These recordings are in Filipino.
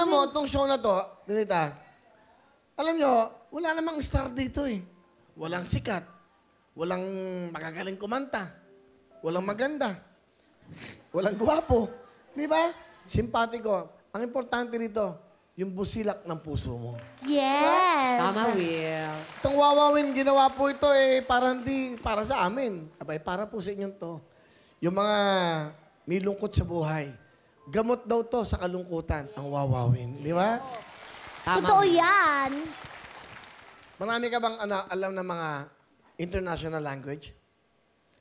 Alam mo, itong show na to, ganita, alam nyo, wala namang star dito eh. Walang sikat. Walang makagaling kumanta. Walang maganda. Walang gwapo. Di ba? Simpatiko. Ang importante dito, yung busilak ng puso mo. Yes. Tama, Will. Itong wawawin, ginawa po ito eh, para hindi, para sa amin. Abay, para po sa inyong to. Yung mga may lungkot sa buhay. Gamot daw to sa kalungkutan, ang wawawin. Di ba? Tama. Totoo yan. Marami ka bang alam ng mga international language?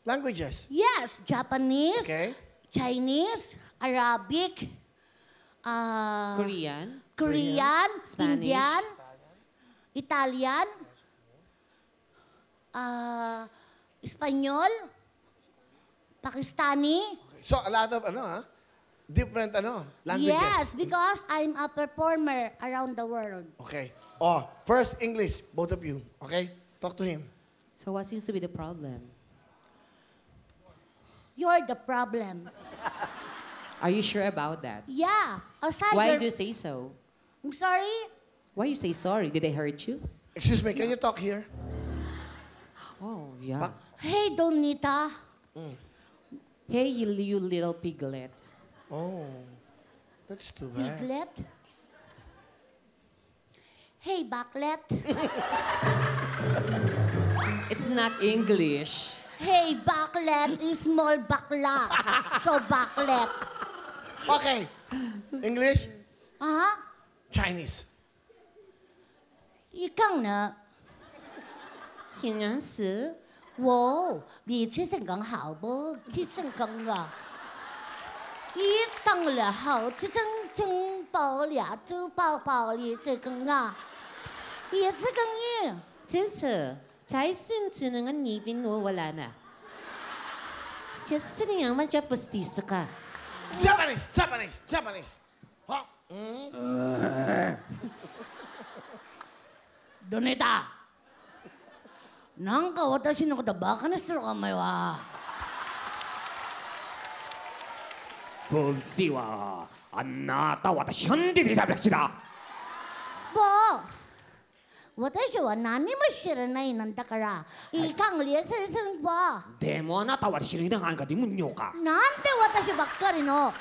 Languages? Yes. Japanese, Okay. Chinese, Arabic, Korean. Korean, Spanish. Indian, Italian, Espanyol, Pakistani. So, a lot of, different, languages. Yes, because I'm a performer around the world. Okay. Oh, first, English, both of you. Okay? Talk to him. So what seems to be the problem? You're the problem. Are you sure about that? Yeah. Aside Why your- do you say so? I'm sorry? Why you say sorry? Did I hurt you? Excuse me, can you talk here? Oh, yeah. Hey, Donita. Hey, you little piglet. Oh, that's too bad. Piglet. Hey, Backlet. It's not English. Hey, Backlet is small bakla. So, Backlet. Okay. English, Uh-huh. Chinese. 一杠呢？平安时哇，你这身更好不？这身更啊！一杠了好，这真真包了，就包里这更啊，也是更硬。 진짜 잘생기는 입인 wala na. Just sitting ang Japanese ka. Japanese, Japanese, Japanese. Huh? Donita. なんか私のことバカにしてるかお前は。 분씨와 안나타 와타시 현디리 잡략시다. 不，私は何も知らないなんだから、いかんり先生は。 데모 아나타 와타시 리당 하니까 니문요까. なんで私ばっかりの。だ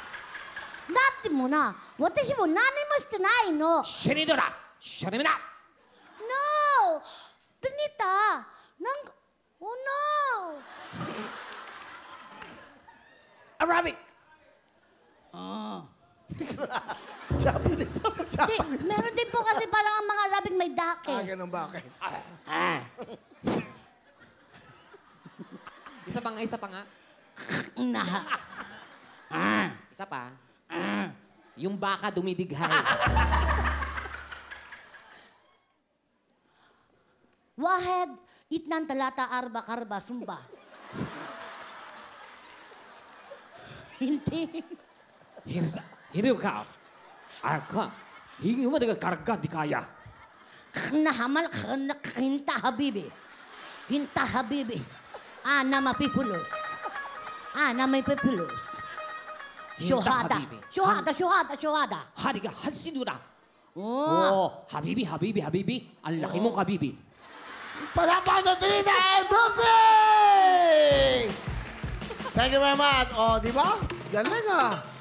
ってもな、私も何もしてないの。 신이더라. 신입니다. No! Donita! Nang... Oh no! Arabic. Japanese. Di, meron din po kasi parang ang mga Arabic may dake. Ganun ba? Okay. Isa pa nga, isa pa nga. Na. Isa pa. Yung baka dumidighay. Wahed, itnan talata arba karba sumba. Hindi. 히르가 아까 이게 뭐가 가르가디가야. Nahamal ka na hinta habibi. Hinta habibi. Ana mapipulos. Ana may pipulos. Shuhada. habibi. Shuhada. 하리가 한시누라. Oh. 오, 하비비. ang laki mong habibi. Palapang na Donita and Boxing! Thank you very much. Oh, di ba? Galing ah.